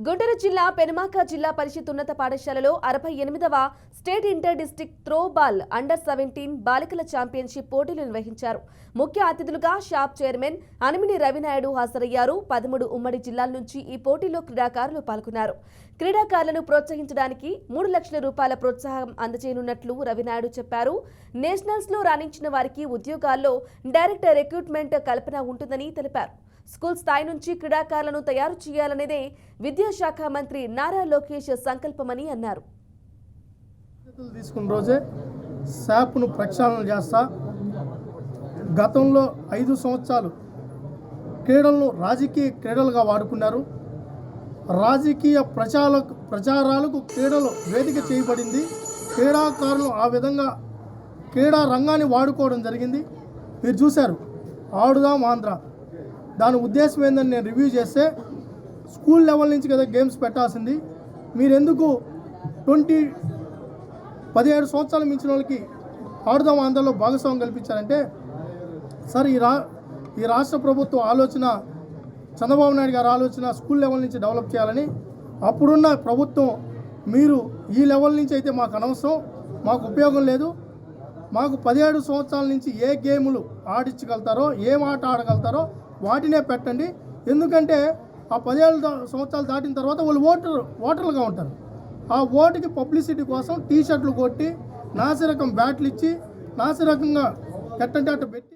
గుంటూరు జిల్లా పెనుమాక జిల్లా పరిషత్ ఉన్నత పాఠశాలలో 68వ state inter district throw ball under 17 బాలికల ఛాంపియన్షిప్ పోటీలు నిర్వహించారు. ముఖ్య అతిథులుగా షాప్ చైర్మన్ అనిమిని రవినాయుడు హాజరయ్యారు. 13 ఉమ్మడి జిల్లాల నుంచి ఈ పోటీలో క్రీడాకారులు పాల్గొన్నారు. క్రీడాకారులను ప్రోత్సహించడానికి 3 లక్షల రూపాయల ప్రోత్సాహం అందజేయనున్నట్లు రవినాయుడు చెప్పారు. నేషనల్స్ లో రాణించిన వారికి ఉద్యోగాల్లో డైరెక్ట్ రిక్రూట్మెంట్ కల్పన ఉంటుందని తెలిపారు. స్కూల్ స్థాయి నుంచి క్రీడాకారులను తయారు చేయాలనేదే విద్యాశాఖ మంత్రి నారా లోకేష్ సంకల్పమని అన్నారు. తీసుకున్న రోజే శాప్ను ప్రక్షాళన చేస్తా. గతంలో 5 సంవత్సరాలు క్రీడలను రాజకీయ క్రీడలుగా వాడుకున్నారు. రాజకీయ ప్రచారాలకు క్రీడలు వేదిక చేయబడింది. క్రీడాకారులు ఆ విధంగా క్రీడా రంగాన్ని వాడుకోవడం జరిగింది. మీరు చూశారు ఆడుదాం ఆంధ్ర. దాని ఉద్దేశం ఏందని నేను రివ్యూ చేస్తే స్కూల్ లెవెల్ నుంచి కదా గేమ్స్ పెట్టాల్సింది. మీరు ఎందుకు 17 సంవత్సరాలు మించిన వాళ్ళకి ఆడుదాం ఆంధ్రలో భాగస్వామ్యం కల్పించారంటే, సార్ ఈ రాష్ట్ర ప్రభుత్వం ఆలోచన, చంద్రబాబు నాయుడు గారి ఆలోచన స్కూల్ లెవెల్ నుంచి డెవలప్ చేయాలని. అప్పుడున్న ప్రభుత్వం మీరు ఈ లెవెల్ నుంచి అయితే మాకు అనవసరం, మాకు ఉపయోగం లేదు, మాకు 17 సంవత్సరాల నుంచి ఏ గేములు ఆడించగలుగుతారో, ఏం ఆట ఆడగలుగుతారో వాటినే పెట్టండి. ఎందుకంటే ఆ 17 సంవత్సరాలు దాటిన తర్వాత వాళ్ళు ఓటర్లుగా ఉంటారు. ఆ ఓటుకి పబ్లిసిటీ కోసం టీ షర్ట్లు కొట్టి నాసిరకం బ్యాట్లు ఇచ్చి నాసిరకంగా ఎట్టంటే అట్ట పెట్టి